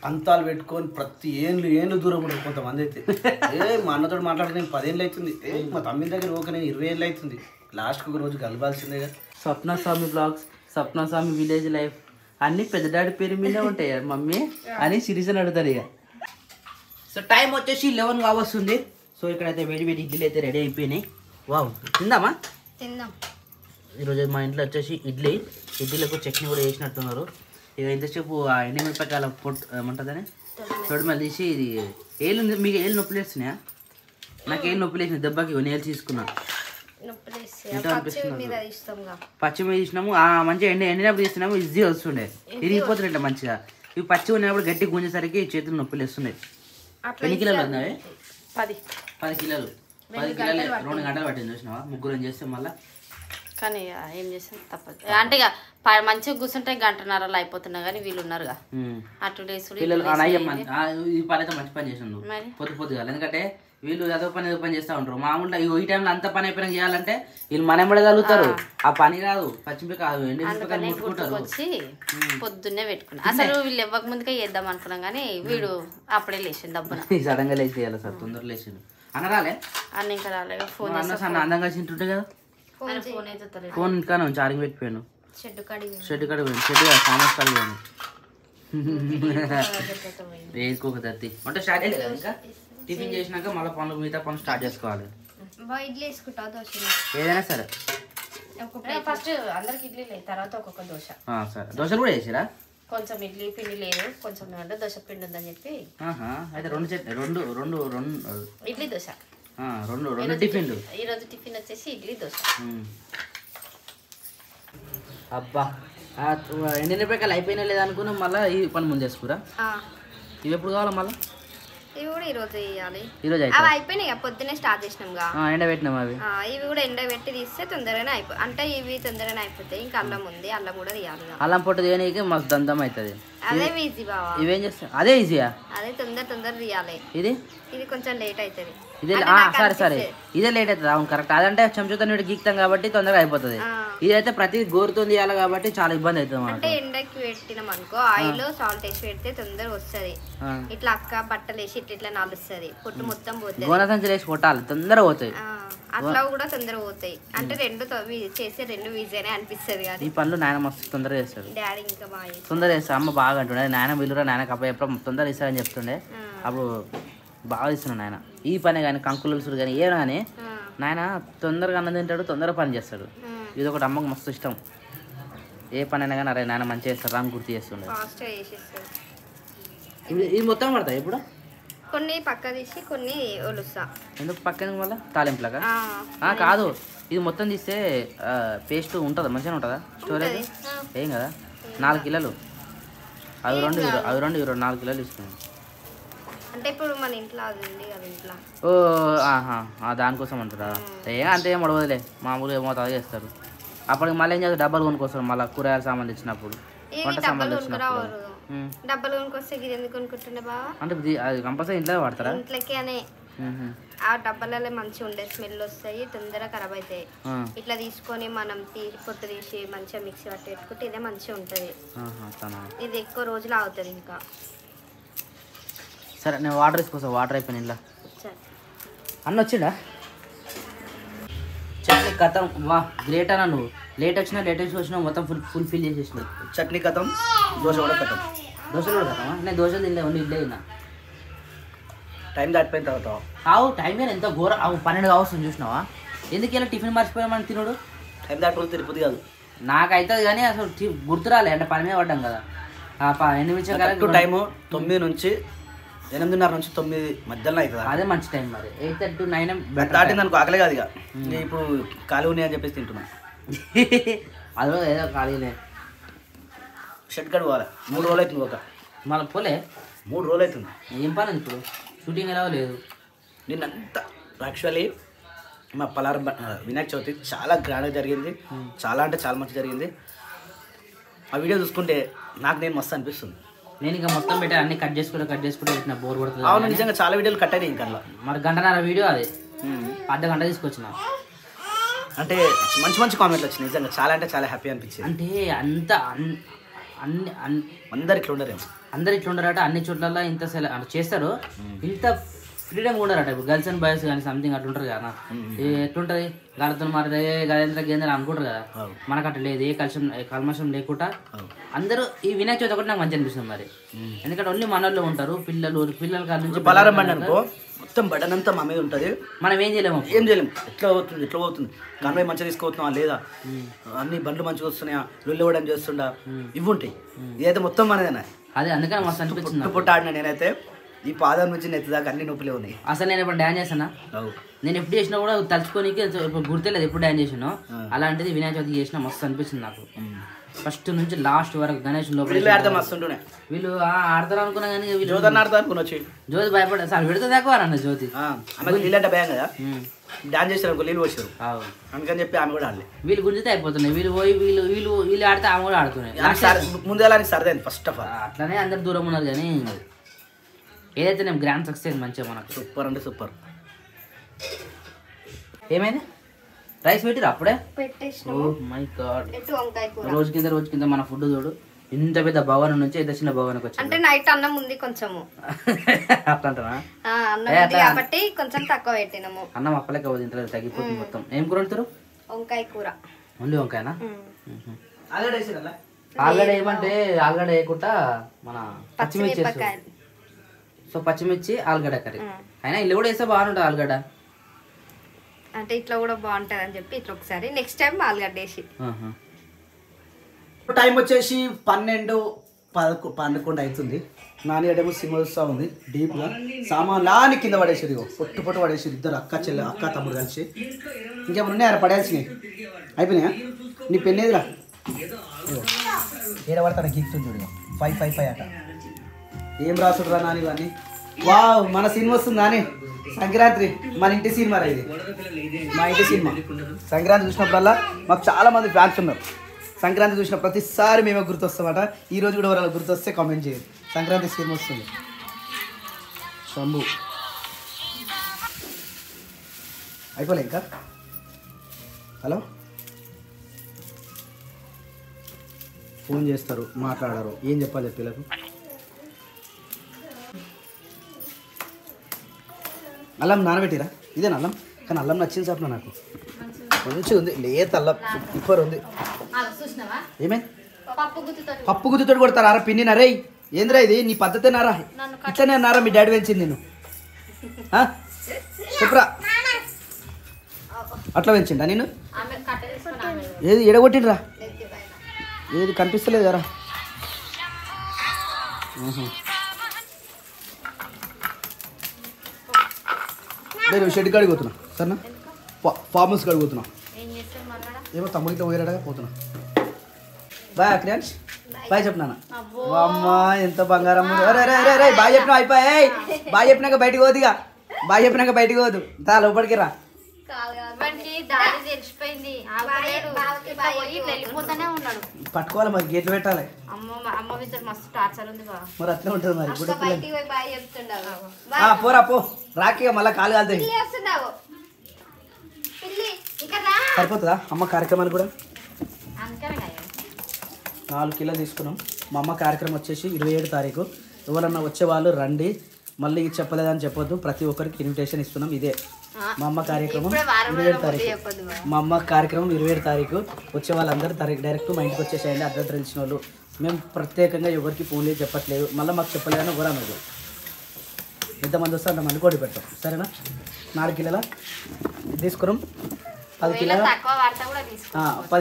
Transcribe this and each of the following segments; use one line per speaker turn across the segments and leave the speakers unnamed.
పంతాలు పెట్టుకొని ప్రతి ఏళ్ళు దూరం ఉండదు కొంతమంది అయితే. మా అన్నతో మాట్లాడితే నేను 10 ఏళ్ళు అవుతుంది, మా తమ్మిడి దగ్గర ఒక నేను 20 ఏళ్ళు అవుతుంది. లాస్ట్కి ఒక రోజు కలవాల్సిందే.
స్వప్నస్వామి బ్లాగ్స్, స్వప్నస్వామి విలేజ్ లైఫ్ అన్నీ పెద్ద డాడీ పేరు మీదే ఉంటాయి మమ్మీ అని సిరీస్ అడుగుతారు ఇక. సో టైం వచ్చేసి 11 కావస్తుంది. సో ఇక్కడైతే వేడి ఇడ్లీలు అయితే రెడీ అయిపోయినాయి. వావ్, తిందామా?
తిందాం.
ఈరోజు మా ఇంట్లో వచ్చేసి ఇడ్లీలకు చట్నీ కూడా వేసినట్టున్నారు. ఇక ఇంతసేపు ఆ ఎండిమిరపకాయల పొట్టు ఏమంటుందని తొడిమలు తీసి ఇది ఏళ్ళు మీకు ఏళ్ళు నొప్పులు వేస్తున్నాయా? నాకు ఏళ్ళు నొప్పులు వేసినాయి దెబ్బకి నేను తీసుకున్నా. పచ్చి మీద తీసినాము మంచిగా ఎండినప్పుడు తీస్తున్నాము ఈజీ వస్తుండే, ఇరిగిపోతుండే ఇట్లా మంచిగా. ఇవి పచ్చి ఉన్నప్పుడు గట్టి గుంజేసరికి చేతులు నొప్పులు వేస్తున్నాయి. ఎన్ని కిలోలు ఉన్నాయి? 10 కిలోలు. 10 కిలోలు 2 గంటలు పట్టింది చూసినావా? ముగ్గురం చేస్తే మళ్ళీ.
కానీ ఏం చేస్తాం తప్పదు. అంటే ఇక మంచిగా కూర్చుంటే 1:30 అయిపోతున్నా కానీ వీళ్ళు ఉన్నారుగా అటు డేస్
ఈ పని అయితే మంచి పని చేసాను పొద్దుగా. ఎందుకంటే వీళ్ళు ఏదో పని చేస్తూ ఉంటారు. మామూలుగా ఈ టైంలో అంత పని అయిపోయినా చేయాలంటే వీళ్ళు మనం కూడా కలుగుతారు. ఆ పని కాదు పచ్చిమిరపకాయ కాదు ఎండిమిరపకాయలు
వచ్చి పొద్దున్నే పెట్టుకున్నా. అసలు వీళ్ళు ఇవ్వక ముందుకే చేద్దాం అనుకున్నాం కానీ వీడు అప్పుడే లేచిండు దబ్బున.
సడన్ గా లేచి చేయాలి సార్, తొందరగా లేచిండు. అన్న రాలే?
అన్న ఇంకా రాలేదు. ఫోన్
అందంగా తింటుంటే కదా. ఫోన్ ఇంకా చార్జింగ్ పెట్టిపోయాను. షెడ్ కాడికి పోయాను. షెడ్ ఫార్మర్స్ కాడికి పోయాను. వేసుకోక తత్తి అంటే స్టార్ట్ అయ్యలేదు కదా. ఇంకా టిఫిన్ చేసినాక మళ్ళీ మిగతా పనులు స్టార్ట్ చేసుకోవాలి. ఏదైనా సరే
ఫస్ట్ అందరికి ఇడ్లీ లేదు, తర్వాత ఒక్కొక్క దోశ.
సరే దోశలు కూడా వేసిరా?
కొంచెం ఇడ్లీ పిండి లేదు, కొంచెం దోశ పిండి ఉందని చెప్పి
అయితే రెండు
ఇడ్లీ దోశ
రెండు టిఫిన్లు.
ఈరోజు టిఫిన్ వచ్చేసి ఇడ్లీ దోశ.
అబ్బా ఎండినపకాయలు అయిపోయినా లేదనుకున్నాం. మళ్ళీ ఈ పని ముందు చేసుకురా. ఇవి ఎప్పుడు కావాలా మళ్ళీ?
ఇవి కూడా ఈరోజు వేయాలి.
ఈరోజు
అయిపోయినాయి, పొద్దున్నే స్టార్ట్ చేసినాం.
ఎండ పెట్టినాం అవి.
ఇవి కూడా ఎండ పెట్టి తీస్తే తొందరగానే అయిపోయి అంటే ఇవి తొందరగానే అయిపోతాయి. ఇంకా అల్లం ఉంది, అల్లం కూడా తీయాలి.
అల్లం పొట్టు తీయడానికి మస్తు దంతం అవుతుంది.
అదే ఈజీ బావా.
ఇవేం చేస్తాం? అదే ఈజీయా?
అదే తొందర తీయాలి. ఇది కొంచెం లేట్ అవుతుంది.
ఇదే సరే ఇదే లేట్ అవుతుంది. అవును కరెక్ట్. అదంటే చెంచుతో నీటి గీక్తాం కాబట్టి తొందరగా అయిపోతుంది. ఇదైతే ప్రతి గోరుతో తీయాలి కాబట్టి చాలా ఇబ్బంది అవుతుంది.
అంటే ఎండకి పెట్టినాం అనుకో, ఆయిల్ సాల్ట్ వేసి పెడితే తొందరగా వస్తుంది. ఇట్లా అక్క బట్టలు వేసి ఇట్లా నాలుస్తుంది, పొట్టు మొత్తం పోతుంది.
గోన సంచులు వేసి కొట్టాలి, తొందరగా పోతాయి.
అట్లా కూడా తొందరగా పోతాయి. అంటే చేసే రెండు ఈజీనే అనిపిస్తుంది. కానీ
ఈ పనులు నాయన మస్తు తొందరగా చేస్తాడు.
డాడీ ఇంకా బాగా
తొందరగా చేస్తాడు. అమ్మ బాగా అంటుండే నాయన వీలురా నాయన కప్ప ఎప్పుడు తొందరగా ఇస్తారని చెప్తుండే. అప్పుడు బాగా ఇస్తున్నాడు నాయన. ఈ పని కానీ కంకులు కానీ ఏమైనా కానీ నాయన తొందరగా అన్నం తింటాడు, తొందరగా పని చేస్తాడు. ఇది ఒకటి అమ్మకు మస్తు ఇష్టం. ఏ పని అయినా కానీ అరే నాయన మంచిగా చేస్తాడు అని గుర్తు చేస్తుండే. ఇది మొత్తం పడతాయి ఇప్పుడు?
కొన్ని పక్క తీసి కొన్ని ఒలుస్తా.
ఎందుకు పక్కన వల్ల తాలింపులాగా కాదు, ఇది మొత్తం తీస్తే పేస్ట్ ఉంటుందా? మంచిగా ఉంటుందా స్టోరేజ్? ఏం కదా. 4 కిలోలు అవి రెండు 4 కిలోలు తీసుకున్నాను.
అంటే ఇప్పుడు మన ఇంట్లో అది ఉంది కదా ఇంట్లో.
దానికోసం అంటారా? అంతే ఏం అడవదులే, మామూలుగా ఏమో తాగా చేస్తారు. అప్పటికి మళ్ళీ ఏం చేస్తారు, డబ్బాలు కొనుక్కొస్తారు. మళ్ళీ కూరగాయల సామాన్లు తెచ్చినప్పుడు, వంట సామాన్లు తెచ్చినప్పుడు.
డబ్బాలు కొనుక్కొస్తే ఇది ఎందుకు కొనుక్కుంటుండే బావా?
అంటే అది కంపల్సరీ ఇంట్లో వాడతారా?
ఇంట్లోకి అనే ఆ డబ్బాలలో మంచిగా ఉండే స్మెల్ వస్తాయి, తొందరగా ఖరాబ్ అవుతాయి. ఇట్లా తీసుకొని మనం పొట్టు తీసి మంచిగా మిక్సీ పట్టి పెట్టుకుంటే ఇదే మంచిగా ఉంటుంది. ఇది ఎక్కువ రోజులు అవుతుంది. ఇంకా
సరే నేను వాటర్ వేసుకోసా. వాటర్ అయిపోయినా ఇలా అన్న వచ్చిండా? చట్నీ కథం. వా గ్రేట్ అన్న, నువ్వు లేట్ వచ్చినా మొత్తం ఫుల్ చేసేసినావు.
చట్నీ కథం, దోశ కూడా కథం.
దోశలు కూడా కథమా? నేను దోశలు తినలే, ఓన్లీ ఇడ్లీ తిన్నా.
టైం దాటిపోయిన తర్వాత
టైం మీద ఎంత ఘోర 12 కావస్తుంది చూసినావా? ఎందుకు ఇలా టిఫిన్ మర్చిపోయామని తినడు?
టైం దాటిపోతే తిరుపతి కాదు
నాకైతుంది కానీ అసలు గుర్తు రాలే. అంటే పని మీద పడ్డాం కదా. 8 నిమిషాలు
టైము 9 నుంచి 8:30 నుంచి 9 మధ్యలో అవుతుంది.
అదే మంచి టైం. మరి 8:30 to 9
దాటింది అనుకో ఆకలే కాదు. ఇక ఇప్పుడు ఖాళీ ఉన్నాయి అని చెప్పేసి తింటున్నా.
అదో ఏదో ఖాళీనే.
షెడ్ కట్ పోవాలి. 3 రోజులు అవుతుంది.
మళ్ళీ పోలే
3 రోజులు అవుతుంది.
ఏం పని ఇప్పుడు? షూటింగ్ ఎలా లేదు
నిన్నంతా. యాక్చువల్లీ మా పలారం వినాయక చవితి చాలా గ్రాండ్గా జరిగింది. చాలా అంటే చాలా మంచి జరిగింది. ఆ వీడియో చూసుకుంటే నాకు నేను మస్తు అనిపిస్తుంది.
నేను ఇంకా మొత్తం పెట్టి అన్ని కట్ చేసుకుంటే పెట్టిన బోర్ కొడుతుంది.
అవును నిజంగా చాలా వీడియోలు కట్ అయినాయి. ఇంకా
మరి 1:30 వీడియో అది అర్ధగంట తీసుకొచ్చిన.
అంటే మంచి కామెంట్లు వచ్చినాయి. నిజంగా చాలా అంటే చాలా హ్యాపీ అనిపించింది.
అంటే
అందరు ఇట్లా ఉండరేమో.
అందరు ఇట్లా ఉండరట, అన్ని చోట్ల ఇంత చేస్తారు, ఇంత ఫ్రీడమ్ ఉండరట. ఇప్పుడు గర్ల్స్ అండ్ బాయ్స్ కానీ సంథింగ్ అట్లా ఉంటారు కదా, ఎట్లుంటుంది గాలితో మారే గజేంద్ర గేంద్ర అనుకుంటారు కదా, మనకు అట్లా లేదు. ఏ కల్మషం లేకుండా అందరూ ఈ వినాయక చవితి ఒకటి నాకు మంచి అనిపిస్తుంది మరి. ఎందుకంటే ఓన్లీ మనల్లో ఉంటారు పిల్లల కాడ నుంచి.
పలారం బండి అనుకో మొత్తం బటన్ అంతా మా మీద ఉంటుంది,
మనం ఏం చేయలేము.
ఎట్లా అవుతుంది కన్వే మంచిగా తీసుకుపోతున్నావా లేదా, అన్ని బండ్లు మంచిగా వస్తున్నాయా, లొల్లి ఇవ్వడం చేస్తుండా, ఇవి ఉంటాయి. ఇదైతే మొత్తం మనదేనా.
అదే అందుకని మస్తు అనిపించింది.
పుట్ట ఆడినా నేనైతే ఈ పాదం నుంచి నెత్తి దాకా అన్ని నొప్పులే ఉన్నాయి.
అసలు నేను ఎప్పుడు డ్యాన్స్ చేసానా, నేను ఎప్పుడు చేసినా కూడా తలుచుకోనికి గుర్తులేదు ఎప్పుడు డ్యాన్స్ చేసినా. అలాంటిది వినాయక చవితి చేసినా మస్తు అనిపించింది నాకు. ఫస్ట్ నుంచి లాస్ట్ వరకు గణేష్ లోపల
మస్తుంటున్నా.
వీళ్ళు ఆడతారు అనుకున్నా కానీ
జ్యోతి ఆడతారు అనుకుని వచ్చి
జ్యోతి భయపడ సార్ విడత దాకా అన్న జ్యోతి
నీళ్ళు అంటే భయం కదా, డాన్స్ చేస్తారు అనుకో నీళ్ళు వచ్చారు అందుకని చెప్పి ఆమె కూడా ఆడలే.
వీళ్ళు గుంజితే అయిపోతున్నాయి, వీళ్ళు పోయి వీళ్ళు ఆడితే ఆమె కూడా ఆడుతున్నాయి.
ముందుగా సరదైంది ఫస్ట్ ఆఫ్ ఆల్.
అట్లానే అందరు దూరం ఉన్నారు కానీ ఏదైతే నేను గ్రాండ్ సక్సెస్ మంచిగా మనకు
సూపర్ అంటే సూపర్.
ఏమైంది రైస్ పెట్టిరు అప్పుడే?
పెట్టేసిన.
ఓ మై గాడ్, రోజు కింద మన ఫుడ్ చూడు. ఇంత పెద్ద భవనం నుంచి ఇంత చిన్న భవనకు వచ్చి
అంటే నైట్ అన్నం ఉంది కొంచెము
అట్లా అంటారా?
అన్నం ఉంది కాబట్టి కొంచెం తక్కువ పెట్టినాము.
అన్నం అప్పలేక తింటారు, తగ్గిపోతుంది మొత్తం. ఏం కూర వండుతారు?
వంకాయ కూర.
ఓన్లీ వంకాయనా?
ఆల్రెడీ
ఆలుగడ్డ ఏమంటే ఆలుగడ్డ వేయకుండా మన పచ్చిమిర్చి వేస్తారు. సో పచ్చిమిర్చి ఆలుగడ్డ కర్రీ అయినా ఇల్లు కూడా వేస్తే బాగుంటుంది ఆలుగడ్డ.
అంటే ఇట్లా కూడా బాగుంటుంది అని చెప్పి ఇట్లా ఒకసారి నెక్స్ట్ టైం ఆలుగడ్డ వేసి.
టైం వచ్చేసి 12-11 అవుతుంది. నాని అడేమో సినిమా చూస్తూ ఉంది డీప్గా. సామాన్లాని కింద పడేసేది, పొట్టు పడేసేది. ఇద్దరు అక్క తమ్ముడు కలిసి. ఇంకేమైనా ఉన్నాయా పడేసినాయి? అయిపోయినాయా? నీ పెన్ ఏదిరా? ఏడ పడతాను గీక్తుంది చూడు, 5 అట. ఏం రాసుడురా నాని ఇవన్నీ? వావ్, మన సినిమా వస్తుంది నాని, సంక్రాంతి. మన ఇంటి సినిమా ఇది, మా ఇంటి సినిమా. సంక్రాంతి చూసినప్పుడల్లా మాకు చాలా మంది ఫ్యాన్స్ ఉన్నారు. సంక్రాంతి చూసిన ప్రతిసారి మేమే గుర్తొస్తామట. ఈరోజు కూడా ఎవరైనా గుర్తొస్తే కామెంట్ చేయండి. సంక్రాంతి సినిమా వస్తుంది. శంభు అయిపోలే ఇంకా. హలో, ఫోన్ చేస్తారు, మాట్లాడారు, ఏం చెప్పాలి పిల్లలకు? అల్లం నానబెట్టిరా? ఇదేనా అల్లం? కానీ అల్లం నచ్చింది సార్ నాకు, మంచిగా ఉంది. లేత అల్లం సూపర్ ఉంది. ఏమే పప్పు గుత్తితో కొడతారా? అరా పిన్ని నరే, ఏంద్రా ఇది? నీ పద్ధతే నారా? ఇట్లనే అన్నారా మీ డాడీ పెంచింది నేను? చెప్పురా, అట్లా పెంచిండా నేను? ఏది ఎడగొట్టిండ్రా? ఏది కనిపిస్తలేదు కదా? నేను షెడ్ కాడికి పోతున్నా సరేనా, ఫామ్ హౌస్ కాడికి పోతున్నా. ఏమో తమ్ముడు ఇట్లా పోయాడా, పోతున్నా. బాయ్ అక్రియాన్స్, బాయ్ చెప్పినా. అమ్మ ఎంత బంగారం. బాయ్ చెప్పినా అయిపోయాయి. బాయ్ చెప్పినాక బయటికి పోదుగా, బాయ్ చెప్పినాక బయటికి పోదు. దా లోపలికి రా. పట్టుకోవాలి మరి, గేట్లు పెట్టాలి మరి, అట్లే ఉంటుంది మరి. పోరా పో, రాకిగా మళ్ళీ కాలు కాలుతాయి. సరిపోతుందా అమ్మ కార్యక్రమాలు కూడా? 4 కిలోలు తీసుకున్నాం. మా అమ్మ కార్యక్రమం వచ్చేసి 27 తారీఖు. ఎవరన్నా వచ్చేవాళ్ళు రండి, మళ్ళీ చెప్పలేదని చెప్పొద్దు. ప్రతి ఒక్కరికి ఇన్విటేషన్ ఇస్తున్నాం. ఇదే మా అమ్మ కార్యక్రమం 27 తారీఖు. మా అమ్మ కార్యక్రమం 27 తారీఖు. వచ్చే వాళ్ళందరూ డైరెక్ట్ మా ఇంటికి వచ్చేసేయండి. అడ్రస్ తెలిసిన వాళ్ళు. మేము ప్రత్యేకంగా ఎవరికి ఫోన్లే చెప్పట్లేదు, మళ్ళీ మాకు చెప్పలేదని కూడా అనదు. ఎంతమంది వస్తే అంతమంది కోడి పెడతాం సరేనా. 4 కిలోల తీసుకున్నాం. 10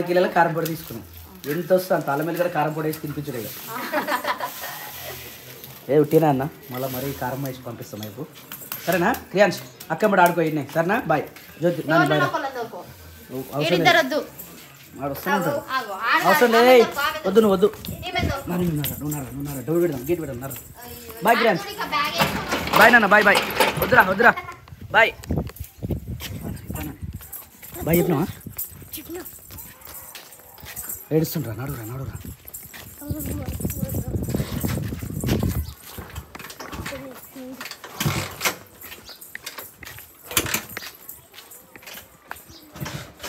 కిలోల కారం పొడి తీసుకున్నాం. ఎంత వస్తుంది అంత అల్లం వెల్లిగడ్డ కారం పొడి వేసి తినిపించడే. ఏ ఉట్టినా అన్న, మళ్ళీ మరీ కారం వేసి పంపిస్తాం వైపు సరేనా. క్రియాన్స్ అక్కమ్మడి ఆడుకోండి సరేనా. బాయ్ జ్యోతి, నాని బాయ్. అవసరం లేదు, వద్దు నువ్వు వద్దు. నువ్వు డోర్ పెడదాం, గేట్ పెడదాం. బాయ్ క్రియాన్స్, బాయ్ నాన్న, బాయ్ బాయ్. వద్దురా బాయ్ బాయ్. చెప్పినావా? ఏడుస్తుండ్రా, నడురా.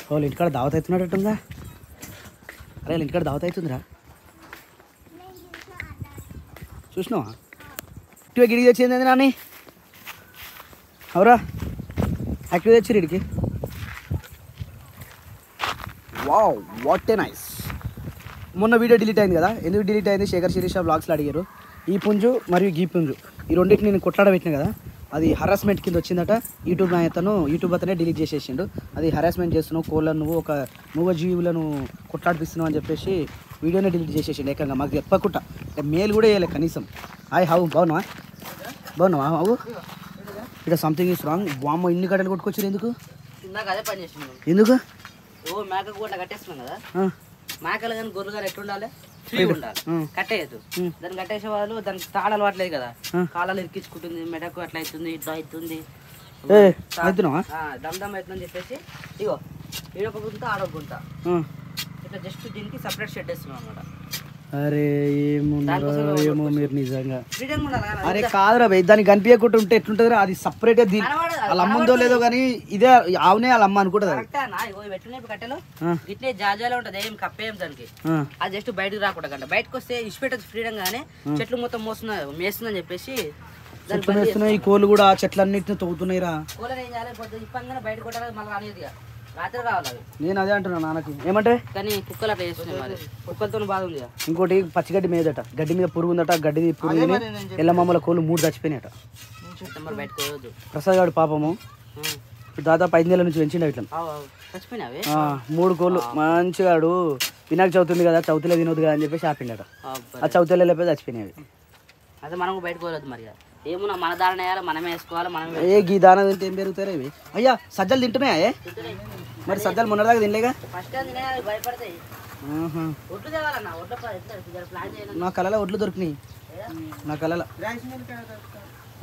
వాళ్ళు ఇంటికాడ దావత్ అవుతున్నాడట్టుందా? అరే ఇంటికాడ దావత్ అవుతుందిరా. చూసినావా యాక్టివ్గా గిడికి తెచ్చింది నాని అవురా యాక్టివ్ తెచ్చి ఇడికి వావ్ వాట్ ఏ నైస్. మొన్న వీడియో డిలీట్ అయింది కదా, ఎందుకు డిలీట్ అయింది శేఖర్ శిరీష బ్లాగ్స్లో అడిగారు. ఈ పుంజు మరియు గీ పుంజు ఈ రెండింటిని నేను కొట్లాడబెట్టిన కదా, అది హరాస్మెంట్ కింద వచ్చిందట. యూట్యూబ్ అతనే డిలీట్ చేసేసిండు. అది హరాస్మెంట్ చేస్తున్నావు, కోళ్ళను నువ్వు ఒక మూగజీవులను కొట్లాడిపిస్తున్నావు అని చెప్పేసి వీడియోనే డిలీట్ చేసేసిండు ఏకంగా, మాకు చెప్పకుండా. మేలు కూడా వేయలే కనీసం. హౌ బాగున్నావా హౌ ఇక్కడ సంథింగ్ ఈస్ రాంగ్. వామ్మ ఇన్ని గడ్డలు కొట్టుకొచ్చారు ఎందుకు?
ఇందాక అదే పని చేసిండు.
ఎందుకు?
ఓ మేకకు కూడా కట్టేస్తున్నాం కదా, మేకలు కానీ గొర్రెలు కానీ ఎట్లుండాలి, ఫ్రీ ఉండాలి, కట్టేయద్దు. దాన్ని కట్టేసే వాళ్ళు దానికి తాళాలు పట్టలేదు కదా, కాలాలు ఇరికించుకుంటుంది, మెడకు అట్లా అవుతుంది, ఇట్లా అవుతుంది, దమ్ దమ్ అవుతుందని చెప్పేసి ఇగో ఈడొక గుంత ఆడొక గుంత ఇట్లా జస్ట్ దీనికి సపరేట్ షెడ్ వేస్తున్నాం అనమాట.
అరే ఏమో మీరు నిజంగా
ఫ్రీడమ్ ఉండాలి కదా.
అరే కాదురా భయ్, దానికి కనిపించకుండా ఉంటే ఎట్లుంటుంది? అది సపరేట్గా వాళ్ళ అమ్మందో లేదో కానీ ఇదే ఆవునే వాళ్ళ అమ్మ అనుకుంటుంది.
ఎట్లున్నాయి కట్టెలు ఇట్లే జాజాలో ఉంటుంది, ఏం కప్పేయం దానికి. అది జస్ట్ బయటకు రాకుండా కంట, బయటకు వస్తే ఇష్టపెట్టదు ఫ్రీడమ్ గానే, చెట్లు మొత్తం మేస్తుందని చెప్పేసి
ఈ కోళ్ళు కూడా చెట్లన్నిటిని తవ్వుతున్నాయి రా.
కోళ్ళని ఏం చేయాలి, ఇప్పంగానే బయట కొట్టాలి, మళ్ళీ అనేది రాత్రి రావాలి.
నేను అదే అంటున్నా నాన్నకి ఏమంటే,
కానీ కుక్కలు అట్లా చేస్తున్నాయి, మరి కుక్కలతో బాధ ఉంది.
ఇంకోటి పచ్చిగడ్డి మీదట, గడ్డి మీద పురుగు ఉందట, గడ్డి పురుగు ఎల్లమ్మల కోళ్ళు 3 చచ్చిపోయినాయట.
బయటకు పోవద్దు.
ప్రసాద్ గారు పాపము దాదాపు 5 నెలల నుంచి పెంచిండు ఇట్లా.
చచ్చిపోయినావి
3 కోళ్ళు. మంచిగాడు వినాయక చవితి ఉంది కదా, చవితిలో తినొద్దు కదా అని చెప్పేసి ఆపిండట. ఆ చవితిలో లేకపోతే చచ్చిపోయినవి.
అదే మనం బయటకు పోవద్దు మరి. ఏమన్నా మన దాన వేయాలి, మనమే వేసుకోవాలి, మనమే.
గీ దాన తింటే ఏం పెరుగుతారు ఇవి? అయ్యా సజ్జలు తింటున్నాయా? మరి సజ్జలు మొన్నదాకా తినలేగా?
భయపడతాయి. ఒడ్లు తేవాలన్నా, ప్లాన్ చేయాలి.
నా కళలో ఒడ్లు దొరికినాయి, నా కళలో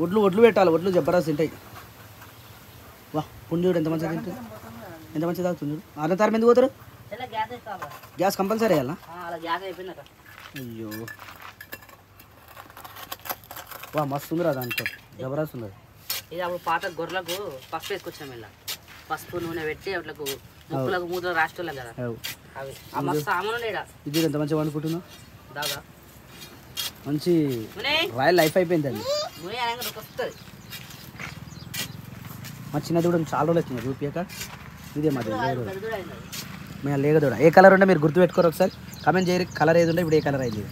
ఒడ్లు పెట్టాలి, ఒడ్లు జబర్దస్త్ తింటాయి. వా పుంజుడు ఎంత మంచిగా తింటుంది, ఎంత మంచిగా తాగుతుంది. అన్న తారం ఎందుకు పోతారు? గ్యాస్ కంపల్సరీ వేయాలా? అయ్యో వా మస్తు ఉందిరా, దాంతో జబర్దస్త్ ఉంది.
ఇది అప్పుడు పాత గొర్రెలకు పసుపు వేసుకొచ్చినాం, ఇలా పసుపు నూనె పెట్టి వాటికి ముక్కులకు మూతలు రాష్ట్రాలకు కదా అవి. ఆ మస్తు సామాను
ఇది ఎంత మంచిగా వండుకుంటున్నావు,
దాదా
మంచి రాయల్ లైఫ్ అయిపోయింది అది.
వస్తుంది
మా చిన్నది కూడా చాలా రోజులు వచ్చింది రూపాయక. ఇదే మాది మేము లేగదోడ. ఏ కలర్ ఉంటే మీరు గుర్తుపెట్టుకోరు, ఒకసారి కమెంట్ చేయరు. కలర్ ఏది ఉంటే ఇప్పుడు ఏ కలర్ అయింది?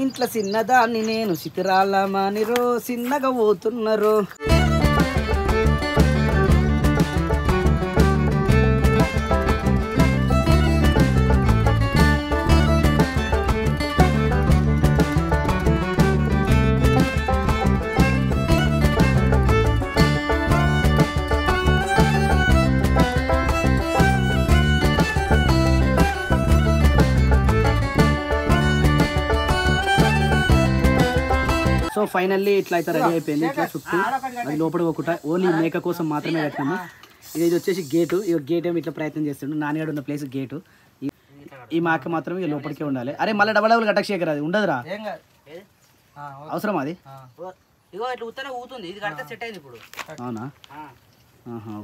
ఇంట్లో చిన్నదాన్ని నేను చితిరాళ్ళ మానిరో చిన్నగా పోతున్నారు. సో ఫైనల్లీ ఇట్లా అయితే రెడీ అయిపోయింది. ఇట్లా చుట్టూ అది లోపల ఒకట ఓన్లీ మేక కోసం మాత్రమే కట్టినాము. ఇది వచ్చేసి గేటు. ఈ గేట్ ఏమి ఇట్లా ప్రయత్నం చేస్తుండు. నాన్నగాడు ఉన్న ప్లేస్ గేటు. ఈ మేక మాత్రం ఇక లోపలికే ఉండాలి. అరే మళ్ళీ డబల్ కట్టక శేఖర్, అది ఉండదురా, అవసరం అది.
ఇగో ఇట్లా ఉత్తనే ఊతుంది, ఇది కడితే సెట్ అయింది ఇప్పుడు.
అవునా?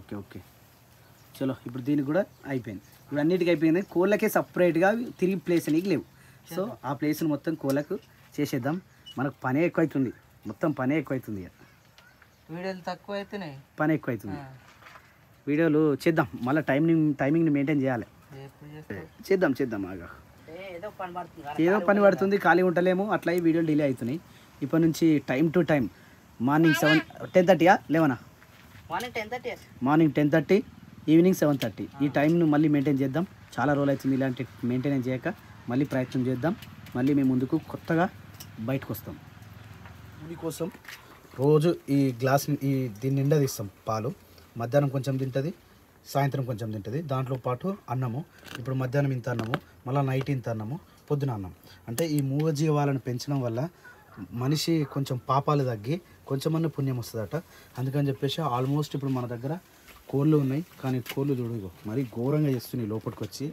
ఓకే ఓకే చలో. ఇప్పుడు దీనికి కూడా అయిపోయింది. ఇప్పుడు అన్నిటికీ అయిపోయింది. కోళ్ళకే సపరేట్గా తిరిగి ప్లేస్ అనేది లేవు. సో ఆ ప్లేస్ని మొత్తం కోళ్ళకు చేసేద్దాం. మనకు పనే ఎక్కువ అవుతుంది, మొత్తం పనే ఎక్కువ అవుతుంది.
వీడియోలు తక్కువ అయితేనే
పని ఎక్కువ అవుతుంది. వీడియోలు చేద్దాం, మళ్ళీ టైమింగ్ని మెయింటైన్ చేయాలి. చేద్దాం ఆగా. ఏదో పని పడుతుంది, ఖాళీ ఉండలేము, అట్లా ఈ వీడియోలు డిలే అవుతున్నాయి. ఇప్పటి నుంచి time to time morning 10:30 11 morning 10:30 evening 7:30 ఈ టైంను మళ్ళీ మెయింటైన్ చేద్దాం. చాలా రోజులు అవుతుంది ఇలాంటి మెయింటెనెన్స్ చేయక. మళ్ళీ ప్రయత్నం చేద్దాం. మళ్ళీ మేము ముందుకు కొత్తగా బయటకు వస్తాం. మీకోసం రోజు ఈ దీని నిండా తీస్తాం పాలు. మధ్యాహ్నం కొంచెం తింటుంది, సాయంత్రం కొంచెం తింటుంది. దాంట్లో పాటు అన్నము. ఇప్పుడు మధ్యాహ్నం ఇంత అన్నము, మళ్ళీ నైట్ ఇంత అన్నము, పొద్దున అన్నం. అంటే ఈ మూగజీవాలను పెంచడం వల్ల మనిషి కొంచెం పాపాలు తగ్గి కొంచెమన్నా పుణ్యం వస్తుందట. అందుకని చెప్పేసి ఆల్మోస్ట్ ఇప్పుడు మన దగ్గర కోళ్ళు ఉన్నాయి. కానీ కోళ్ళు చూడు మరీ ఘోరంగా చేస్తున్నాయి. లోపలికి వచ్చి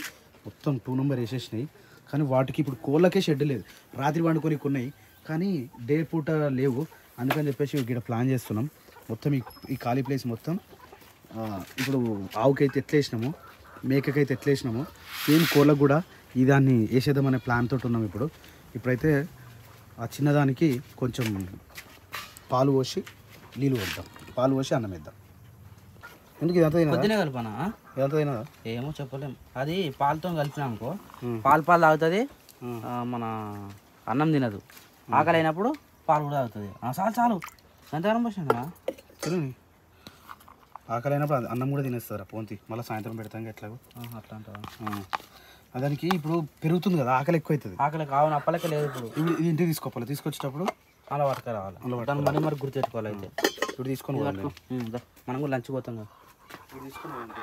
మొత్తం 2 నెంబర్ వేసేసినాయి. కానీ వాటికి ఇప్పుడు కోళ్ళకే షెడ్ లేదు. రాత్రి వండుకొని ఉన్నాయి, కానీ డే పూట లేవు. అందుకని చెప్పేసి ఇక్కడ ప్లాన్ చేస్తున్నాం. మొత్తం ఈ ఖాళీ ప్లేస్ మొత్తం ఇప్పుడు ఆవుకైతే ఎట్లా వేసినామో, మేకకైతే ఎట్లా వేసినామో సేమ్ కోళ్ళకు కూడా ఈ దాన్ని వేసేద్దామనే ప్లాన్ తోటి ఉన్నాం. ఇప్పుడైతే ఆ చిన్నదానికి కొంచెం పాలు పోసి నీళ్ళు వేద్దాం, పాలు పోసి అన్నం వేద్దాం. ఎందుకు ఇదంతా
పొద్దునే కలిపానా?
ఇదంతా తినదా?
ఏమో చెప్పలేం. అది పాలతో కలిపినా అనుకో పాలు తాగుతుంది, మన అన్నం తినదు. ఆకలి అయినప్పుడు పాలు కూడా తాగుతుంది. చాలు ఎంతగానో పోసినా
తిని ఆకలి అయినప్పుడు అన్నం కూడా తినేస్తారా పోంతి, మళ్ళీ సాయంత్రం పెడతాం ఎట్లాగో
అట్లా అంటావా?
దానికి ఇప్పుడు పెరుగుతుంది కదా, ఆకలి ఎక్కువ అవుతుంది.
ఆకలి కావాలి అప్పలకే లేదు. ఇప్పుడు
ఇది ఇంటికి తీసుకోవాలి, తీసుకొచ్చేటప్పుడు
అలా పట్టుకు రావాలి. దాన్ని మరి మరి గుర్తుపెట్టుకోవాలి. అయితే
ఇప్పుడు తీసుకొని
మనం కూడా లంచ్ పోతాం కదా.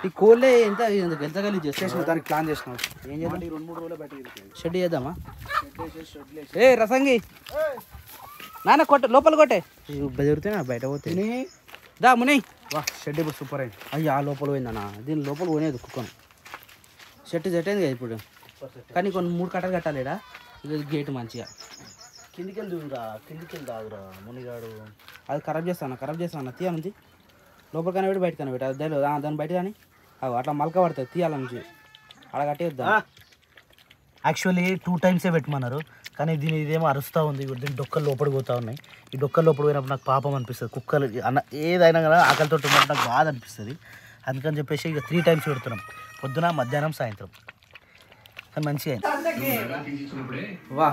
ఈ కోళ్ళే ఎంత గలీజ్ చేస్తాం.
దానికి ప్లాన్ చేసినాం.
ఏం చేద్దాం?
2-3 రోజులు బయట
షెడ్ చేద్దామా? రసంగి నాన్న కొట్ట లోపల కొట్టే బెదిరితే బయట పోతే దా ముని.
వా షెడ్ ఇప్పుడు సూపర్ అయింది.
అయ్యా లోపల పోయిందన్నా, దీని లోపల పోనేది కుక్కను. షెడ్ సెట్ అయింది కదా ఇప్పుడు, కానీ కొన్ని 3 కట్టలు కట్టాలిడా. ఇది గేట్ మంచిగా
కిందికి వెళ్దురా, కిందికి వెళ్దాదురా మునిగాడు.
అది ఖరాబ్ చేస్తాను తీయ నుంచి లోపల కన్నా పెట్టి బయట కన్నా పెట్టి అది దాని బయట కానీ అట్లా మలక పడుతుంది తీయాల నుంచి అలా కట్టేద్దాం.
యాక్చువల్లీ 2 టైమ్సే పెట్టమన్నారు, కానీ ఇదేమో అరుస్తూ ఉంది. దీని డొక్కలు లోపలికి పోతూ ఉన్నాయి. ఈ డొక్కలు లోపలికి పోయినప్పుడు నాకు పాపం అనిపిస్తుంది. కుక్కలు ఏదైనా కదా ఆకలితో ఉన్నప్పుడు నాకు బాధ అనిపిస్తుంది. అందుకని చెప్పేసి ఇక 3 టైమ్స్ పెడుతున్నాం, పొద్దున మధ్యాహ్నం సాయంత్రం. కానీ మంచిగా
వా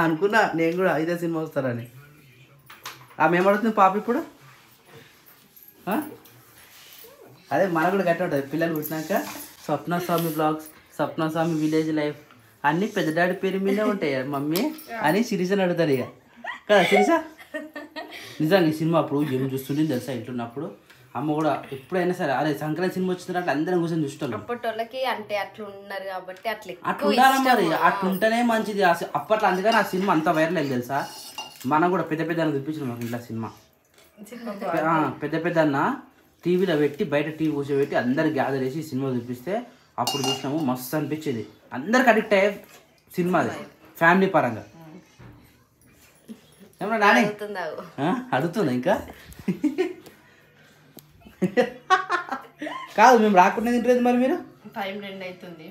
అనుకున్నా నేను కూడా 5వ సినిమా వస్తారని. ఆమె ఏమడుతుంది పాప ఇప్పుడు? అదే మనకు కూడా గట్టి ఉంటుంది. పిల్లలు పుట్టినాక స్వప్న స్వామి బ్లాగ్స్, స్వప్న స్వామి విలేజ్ లైఫ్ అన్నీ పెద్ద డాడీ పేరు మీదే ఉంటాయి మమ్మీ అని శిరీషని అడుగుతారు ఇక కదా. శిరీష నిజంగా ఈ సినిమా అప్పుడు ఏం చూస్తుంటే తెలుసా ఇంటున్నప్పుడు అమ్మ కూడా ఎప్పుడైనా సరే అరే సంక్రాంతి సినిమా వచ్చినట్టు అందరం కూర్చొని చూస్తాం.
అప్పటి అంటే అట్లా ఉన్నారు కాబట్టి
అట్లా ఉండాలి మరి, అట్లా ఉంటేనే మంచిది. అప్పట్లో అందుకని ఆ సినిమా అంత వైరల్ అయింది తెలుసా. మనం కూడా పెద్ద పెద్ద చూపించినాం మాకు ఇంట్లో సినిమా. పెద్ద అన్న టీవీలో పెట్టి బయట టీవీ కూర్చోబెట్టి అందరు గ్యాదర్ చేసి సినిమా చూపిస్తే అప్పుడు చూసినాము, మస్తు అనిపించేది. అందరికి అడిక్ట్ అయ్యే సినిమా అది ఫ్యామిలీ పరంగా. ఏమన్నా నాని అడుగుతున్నా ఇంకా కాదు మేము రాకుండా తింటుంది మరి మీరు.
టైం 2 అవుతుంది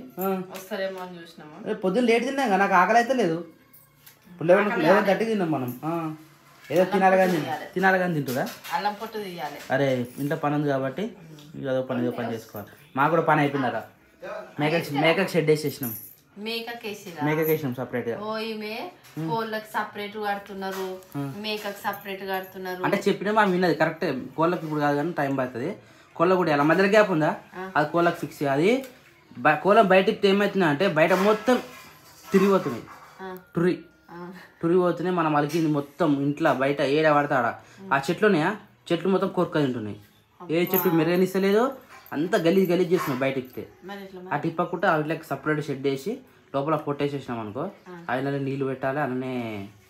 వస్తారేమో అని చూసినాము.
పొద్దున్న లేట్ తిన్నాం నాకు ఆకలి అయితే లేదు. 11 తిన్నాం మనం. ఏదో తినాలి కానీ తింటుందా?
అల్లం పొట్టు తీయాలి.
అరే ఇంట్లో పని ఉంది కాబట్టి ఏదో పని చేసుకోవాలి. మాకు కూడా పని అయిపోయిందట. మేకకి షెడ్ వేసేసినాం. మేకకేసినాం సపరేట్గా.
కోళ్ళకి సపరేట్ కడుతున్నారు, మేకకి సపరేట్ కడుతున్నారు.
అంటే చెప్పినా మనం విన్నది కరెక్ట్. కోళ్ళకి ఇప్పుడు కాదు కానీ టైం పడుతుంది. కోళ్ళ కూడా ఎలా మధ్యలో గ్యాప్ ఉందా అది కోళ్ళకి ఫిక్స్. అది కోళ్ళ బయటికి ఏమవుతుందా అంటే బయట మొత్తం తిరిగిపోతున్నాయి, తురిగిపోతున్నాయి. మనం అలికింది మొత్తం ఇంట్లో బయట ఏడ పడతాడా ఆ చెట్లు మొత్తం కొరక తింటున్నాయి. ఏ చెట్టు మెరగనిస్తలేదు, అంతా గలీజ్ చేస్తున్నాయి బయటకి. ఆ టిప్పకుండా వాటికి సపరేట్ షెడ్ వేసి లోపల పొట్టేసేసినాం అనుకో, అవి నీళ్ళు పెట్టాలి, అన్నీ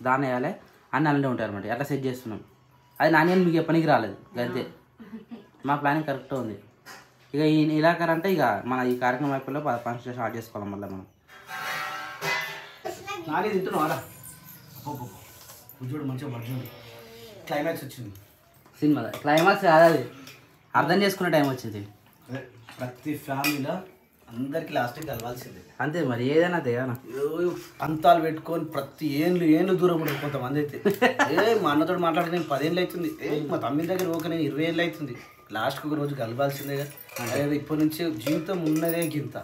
దాని వేయాలి, అన్నీ అలానే ఉంటాయి అనమాట. అట్లా సెట్ చేస్తున్నాం. అది నాణ్యాన్ని మీకు పనికి రాలేదు అంతే. మా ప్లానింగ్ కరెక్ట్గా ఉంది. ఇక ఈ ఇలాకారంటే ఇక మన ఈ కార్యక్రమం అయిపోయి ఫంక్షన్ స్టార్ట్ చేసుకోవాలి. మళ్ళీ మనం
నాని తింటున్నావారా? చూడు మంచిగా క్లైమాక్స్ వచ్చింది
సినిమా. క్లైమాక్స్ కాదు అది, అర్థం చేసుకునే టైం వచ్చింది.
ప్రతి ఫ్యామిలీలో అందరికి లాస్ట్కి కలవాల్సిందే
అంతే మరి, ఏదైనా తేనా
పంతాలు పెట్టుకొని ప్రతి ఏళ్ళు దూరం ఉండదు. కొంతమంది అయితే మా అన్నతో మాట్లాడితే నేను 10 ఏళ్ళు అవుతుంది, మా తమ్మి దగ్గర ఒక నేను 20 ఏళ్ళు అవుతుంది. లాస్ట్కి ఒక రోజు కలవాల్సిందే కదా. అదే ఇప్పటి నుంచి జీవితం ఉన్నదే గింత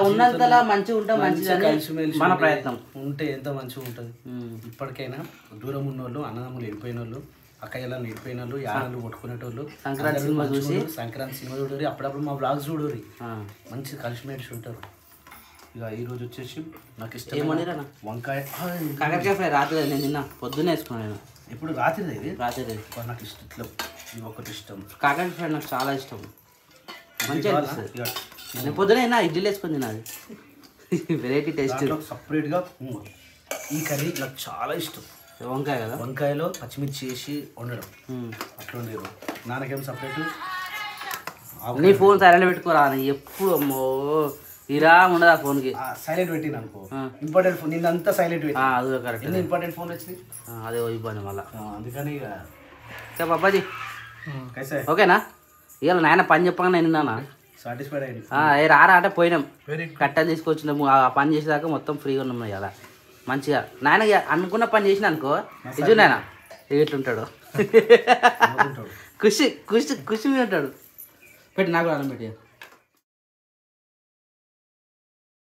ఉన్నంతలా మంచిగా ఉంటాం, మంచిగా
కలిసిమెలిసి
మన ప్రయత్నం
ఉంటే ఎంత మంచిగా ఉంటుంది. ఇప్పటికైనా దూరం ఉన్న వాళ్ళు, అన్నదమ్ములు వెళ్ళిపోయిన వాళ్ళు, అక్కయ్యలను వెళ్ళిపోయిన వాళ్ళు, యాడలు కొట్టుకునేటోళ్ళు
సంక్రాంతి సినిమా
చూడరు, అప్పుడప్పుడు మా బ్లాగ్స్ చూడరు, మంచి కలిసిమెలిసి ఉంటారు. ఇక ఈరోజు వచ్చేసి నాకు ఇష్టం వంకాయ
కాకరకాయ ఫ్రై. రాత్రి నేను నిన్న పొద్దున్నే వేసుకున్నాను. నేను
ఎప్పుడు రాత్రి
రాత్రి
నాకు ఇష్టం. ఇట్లా ఇది ఒకటి ఇష్టం.
కాకరకాయ ఫ్రై నాకు చాలా ఇష్టం, మంచిగా అనిపిస్తుంది. నేను పొద్దున ఇడ్లీలు వేసుకొని తినాలి, వెరైటీ టేస్ట్.
సపరేట్గా ఈ కర్రీ నాకు చాలా ఇష్టం.
వంకాయ కదా,
వంకాయలో పచ్చిమిర్చి వేసి వండడం అట్లా ఉండేది. నాన్నకేం సపరేట్.
నీ ఫోన్ సైలెంట్ పెట్టుకోరా, ఎప్పుడు అమ్మో ఇరా ఉండదు ఆ ఫోన్కి.
సైలెంట్ పెట్టింది అనుకో, ఇంపార్టెంట్ ఫోన్ నిన్నంతా సైలెంట్ పెట్టి.
అది కరెక్ట్,
ఇంపార్టెంట్ ఫోన్ వచ్చింది,
అదే ఇబ్బంది మళ్ళీ.
అందుకని
ఇక బాబాజీ ఓకేనా? ఇవాళ నాయన పని చెప్పగా నేను విన్నానా
సాటిస్ఫైడ్ అయ్యింది.
ఏ రారా అంటే పోయినాం, కట్టెలు తీసుకొచ్చినాము, ఆ పని చేసేదాకా మొత్తం ఫ్రీగా ఉన్నాం కదా మంచిగా. నాయన ఇక అనుకున్న పని చేసిన అనుకో ఇది నాయన ఇట్లుంటాడు, ఖుషి ఖుషి ఖుషి మీద ఉంటాడు. పెట్టి నాకు అన్నం పెట్టి